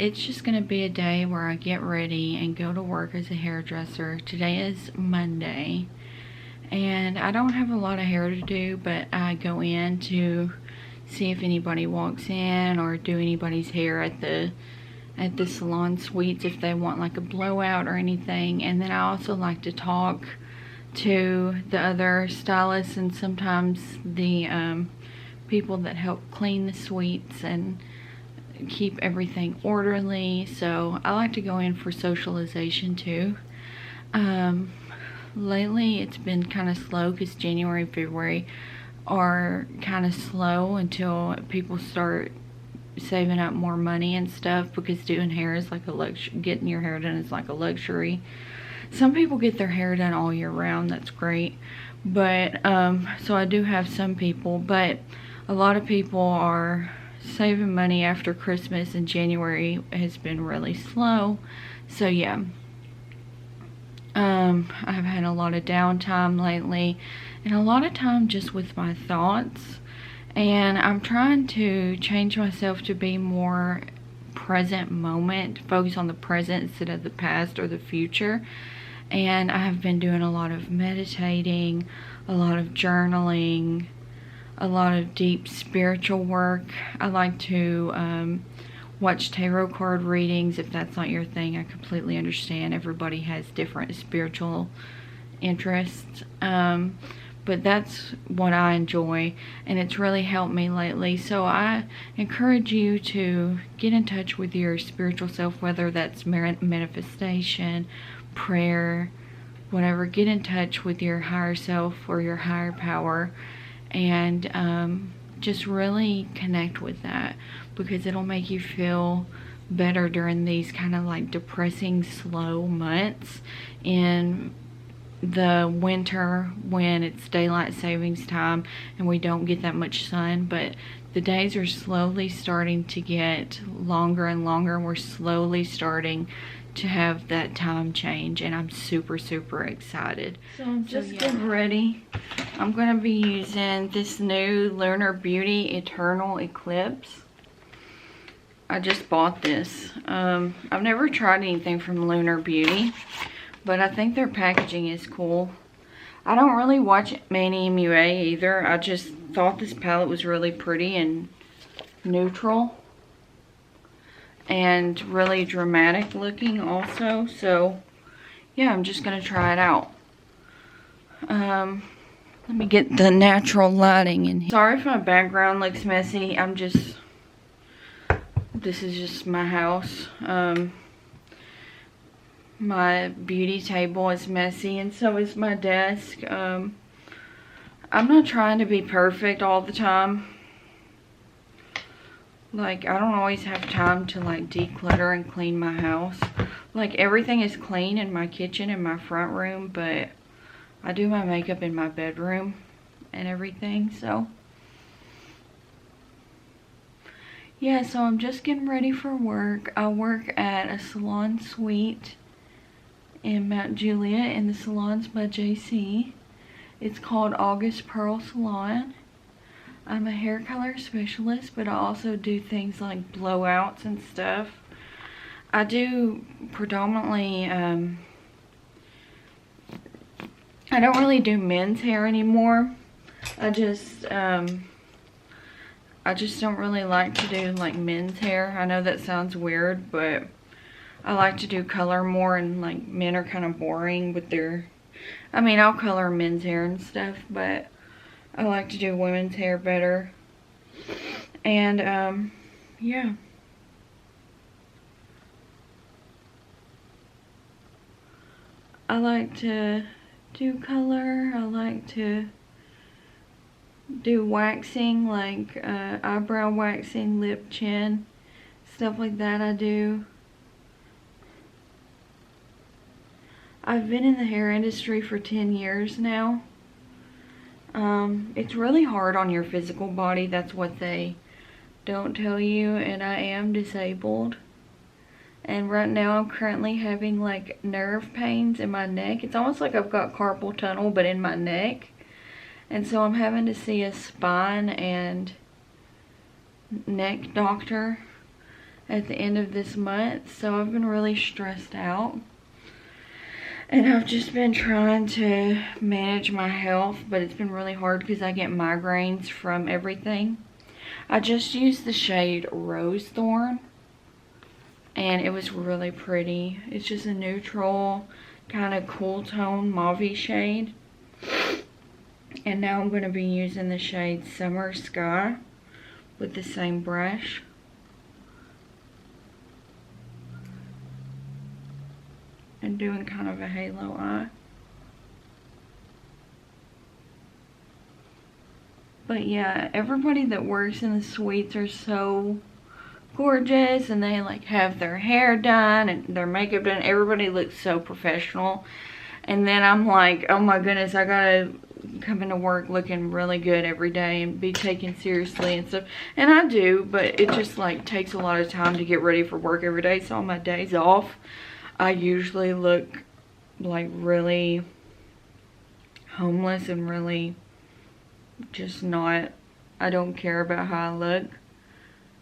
it's just gonna be a day where I get ready and go to work as a hairdresser. Today is Monday, and I don't have a lot of hair to do, but I go in to see if anybody walks in or do anybody's hair at the salon suites if they want like a blowout or anything. And then I also like to talk to the other stylists and sometimes the people that help clean the suites and keep everything orderly. So I like to go in for socialization too. Lately it's been kind of slow because January and February are kind of slow until people start saving up more money and stuff, because doing hair is like a luxury. Getting your hair done is like a luxury. Some people get their hair done all year round, that's great, but so I do have some people, but a lot of people are saving money after Christmas, and January has been really slow. So yeah, I've had a lot of downtime lately and a lot of time just with my thoughts, and I'm trying to change myself to be more present moment, focus on the present instead of the past or the future. And I have been doing a lot of meditating, a lot of journaling, a lot of deep spiritual work. I like to watch tarot card readings. If that's not your thing, I completely understand. Everybody has different spiritual interests. But that's what I enjoy, and it's really helped me lately. So I encourage you to get in touch with your spiritual self, whether that's manifestation, prayer, whatever. Get in touch with your higher self or your higher power, and just really connect with that, because it'll make you feel better during these kind of like depressing, slow months in the winter when it's daylight savings time and we don't get that much sun. But the days are slowly starting to get longer and longer, and we're slowly starting to have that time change, and I'm super excited. So I'm just getting ready. I'm going to be using this new Lunar Beauty Eternal Eclipse. I just bought this. I've never tried anything from Lunar Beauty, but I think their packaging is cool. I don't really watch many MUA either. I just thought this palette was really pretty and neutral and really dramatic looking also. So yeah, I'm just gonna try it out. Let me get the natural lighting in here. Sorry if my background looks messy. This is just my house. My beauty table is messy, and so is my desk. I'm not trying to be perfect all the time. Like, I don't always have time to like declutter and clean my house. Like, everything is clean in my kitchen and my front room, but I do my makeup in my bedroom and everything. So yeah, so I'm just getting ready for work. I work at a salon suite in Mount Juliet, and the salon's by JC. It's called August Pearl Salon. I'm a hair color specialist, but I also do things like blowouts and stuff. I do predominantly, I don't really do men's hair anymore. I just don't really like to do like men's hair. I know that sounds weird, but I like to do color more, and like men are kind of boring with their, I mean, I'll color men's hair and stuff, but I like to do women's hair better. And yeah. I like to do color. I like to do waxing, like eyebrow waxing, lip, chin, stuff like that I do. I've been in the hair industry for 10 years now. It's really hard on your physical body. That's what they don't tell you, and I am disabled. And right now I'm currently having like nerve pains in my neck. It's almost like I've got carpal tunnel, but in my neck. And so I'm having to see a spine and neck doctor. at the end of this month. So I've been really stressed out. And I've just been trying to manage my health, but it's been really hard because I get migraines from everything. I just used the shade Rose Thorn, and it was really pretty. It's just a neutral, kind of cool tone mauve shade. And now I'm going to be using the shade Summer Sky with the same brush. And doing kind of a halo eye. But yeah, everybody that works in the suites are so gorgeous, and they like have their hair done and their makeup done. Everybody looks so professional. And then I'm like, oh my goodness, I gotta come into work looking really good every day and be taken seriously and stuff. And I do, but it just like takes a lot of time to get ready for work every day. So on my days off, I usually look like really homeless and really just not, I don't care about how I look.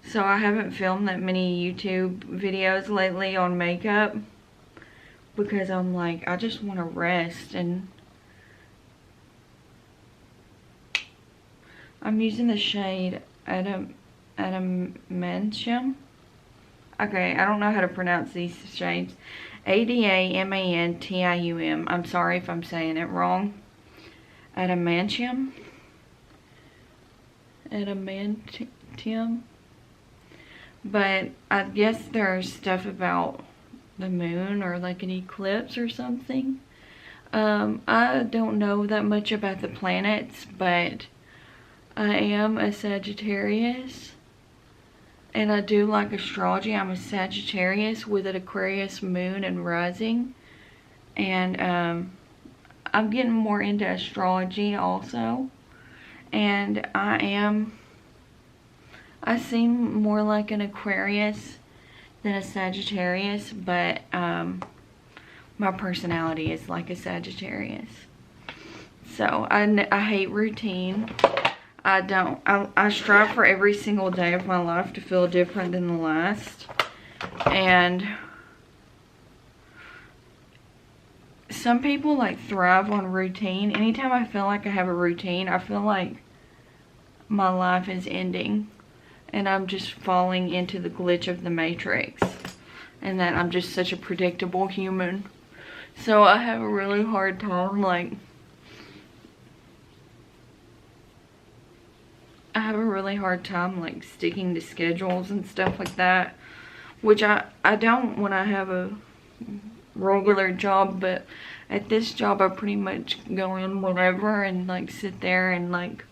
So I haven't filmed that many YouTube videos lately on makeup because I'm like, I just want to rest. And I'm using the shade Adamantium. Okay, I don't know how to pronounce these shades. Adamantium. I'm sorry if I'm saying it wrong. Adamantium. Adamantium. But I guess there's stuff about the moon or like an eclipse or something. I don't know that much about the planets, but I am a Sagittarius. And I do like astrology. I'm a Sagittarius with an Aquarius moon and rising. And I'm getting more into astrology also. And I seem more like an Aquarius than a Sagittarius, but my personality is like a Sagittarius. So I hate routine. I strive for every single day of my life to feel different than the last. And some people like thrive on routine. Anytime I feel like I have a routine, I feel like my life is ending and I'm just falling into the glitch of the Matrix, and that I'm just such a predictable human. So I have a really hard time like sticking to schedules and stuff like that, which I don't when I have a regular job, but at this job I pretty much go in whenever and like sit there and like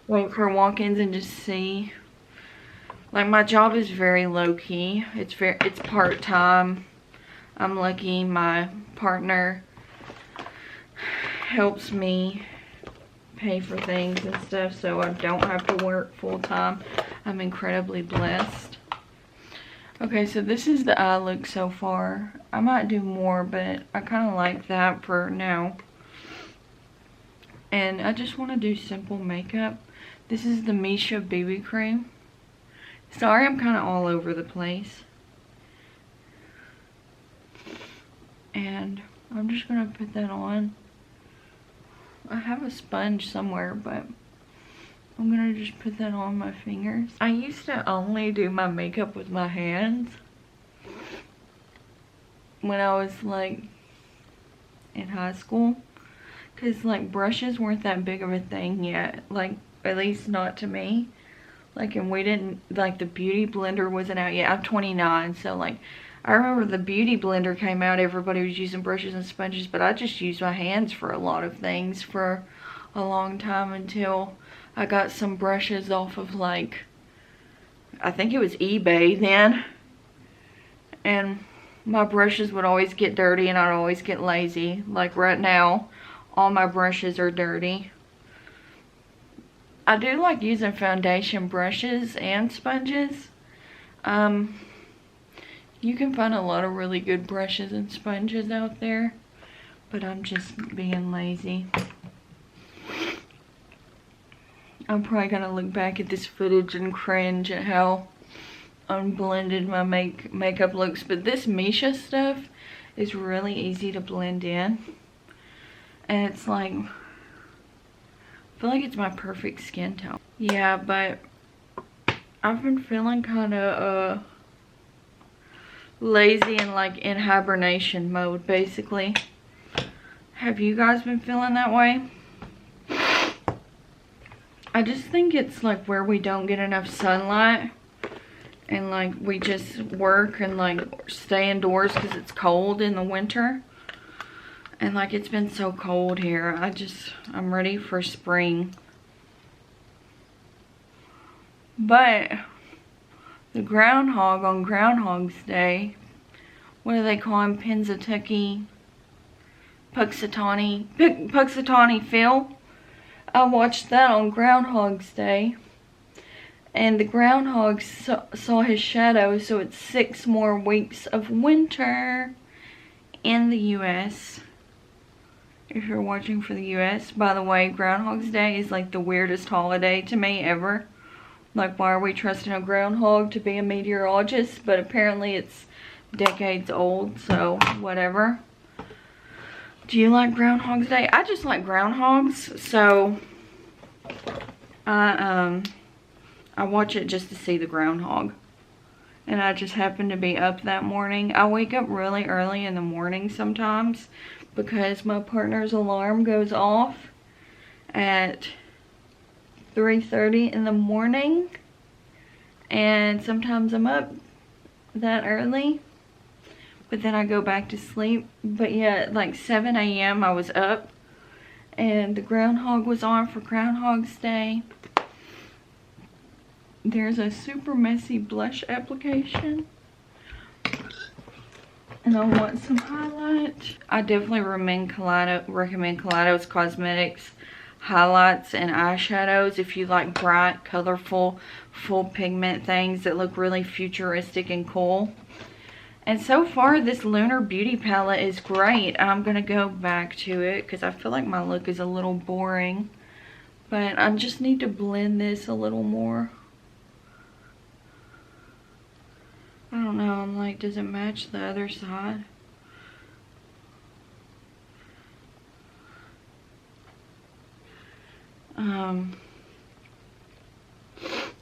wait for walk-ins and just see. Like my job is very low-key. It's part-time. I'm lucky my partner helps me pay for things and stuff, so I don't have to work full-time. I'm incredibly blessed. Okay, so this is the eye look so far. I might do more, but I kind of like that for now. And I just want to do simple makeup. This is the Missha BB cream. Sorry, I'm kind of all over the place. And I'm just going to put that on. I have a sponge somewhere, but I'm going to just put that on my fingers. I used to only do my makeup with my hands when I was like in high school. Because like brushes weren't that big of a thing yet. Like, at least not to me. Like, and we didn't, like the beauty blender wasn't out yet. I'm 29, so like, I remember the beauty blender came out, everybody was using brushes and sponges, but I just used my hands for a lot of things for a long time until I got some brushes off of like, I think it was eBay then. And my brushes would always get dirty and I'd always get lazy. Like right now, all my brushes are dirty. I do like using foundation brushes and sponges. You can find a lot of really good brushes and sponges out there, but I'm just being lazy. I'm probably gonna look back at this footage and cringe at how unblended my makeup looks, but this Missha stuff is really easy to blend in. And it's like, I feel like it's my perfect skin tone. Yeah, but I've been feeling kind of lazy and like in hibernation mode, basically. Have you guys been feeling that way? I just think it's like where we don't get enough sunlight, and like we just work and like stay indoors because it's cold in the winter. And like it's been so cold here. I'm ready for spring. But the groundhog on Groundhog's Day, what do they call him? Puxatawny Phil. I watched that on Groundhog's Day. And the groundhog saw his shadow, so it's 6 more weeks of winter in the US. If you're watching for the US. By the way, Groundhog's Day is like the weirdest holiday to me ever. Like, why are we trusting a groundhog to be a meteorologist? But apparently it's decades old, so whatever. Do you like Groundhog's Day? I just like groundhogs, so I watch it just to see the groundhog. And I just happened to be up that morning. I wake up really early in the morning sometimes because my partner's alarm goes off at 3:30 in the morning. And sometimes I'm up that early, but then I go back to sleep. But yeah, at like 7 a.m. I was up and the groundhog was on for Groundhog's Day. There's a super messy blush application. And I want some highlight. I definitely recommend Kaleido's Cosmetics highlights and eyeshadows if you like bright, colorful, full pigment things that look really futuristic and cool. And so far, this Lunar Beauty palette is great. I'm going to go back to it because I feel like my look is a little boring. But I just need to blend this a little more. I don't know, I'm like, does it match the other side?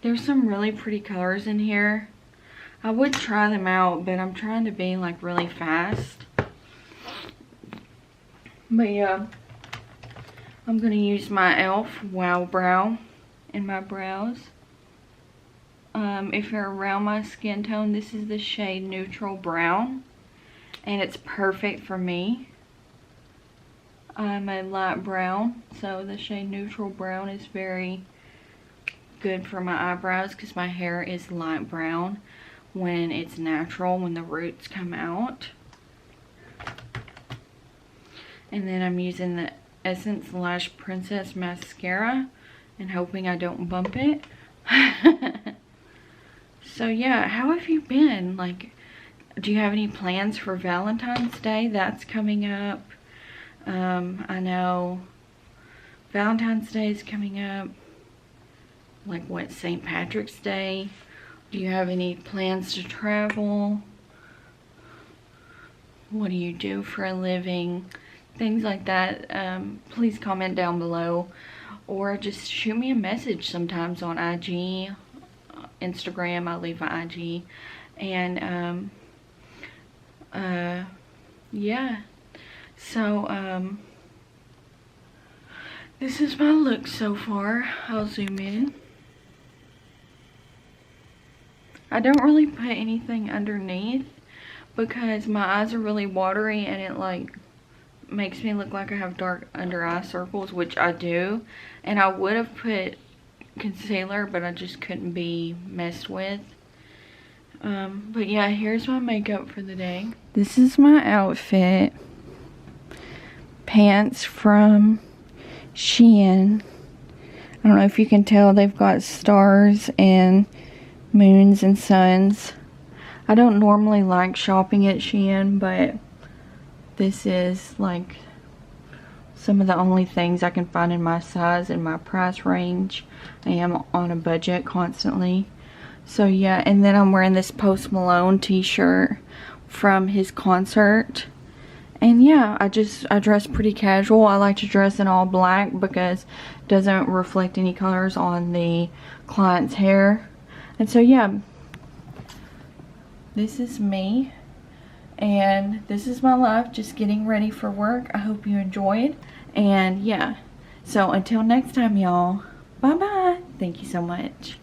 There's some really pretty colors in here. I would try them out, but I'm trying to be like really fast. But yeah, I'm gonna use my e.l.f. Wow Brow in my brows. If you're around my skin tone, this is the shade Neutral Brown, and it's perfect for me. I'm a light brown, so the shade Neutral Brown is very good for my eyebrows because my hair is light brown when it's natural, when the roots come out. And then I'm using the Essence Lash Princess Mascara and hoping I don't bump it. So yeah, how have you been? Like, do you have any plans for Valentine's Day? That's coming up. I know Valentine's Day is coming up. Like, what, St. Patrick's Day? Do you have any plans to travel? What do you do for a living? Things like that. Please comment down below. Or just shoot me a message sometimes on IG. Instagram, I leave my IG. And yeah, so this is my look so far. I'll zoom in. I don't really put anything underneath because my eyes are really watery and it like makes me look like I have dark under eye circles, which I do. And I would have put concealer, but I just couldn't be messed with. But yeah, here's my makeup for the day. This is my outfit. Pants from Shein. I don't know if you can tell, they've got stars and moons and suns. I don't normally like shopping at Shein, but this is like some of the only things I can find in my size and my price range. I am on a budget constantly. So yeah, and then I'm wearing this Post Malone t-shirt from his concert. And yeah, I dress pretty casual. I like to dress in all black because it doesn't reflect any colors on the client's hair. And so yeah, this is me. And this is my life, just getting ready for work. I hope you enjoyed. And yeah, so until next time, y'all. Bye-bye. Thank you so much.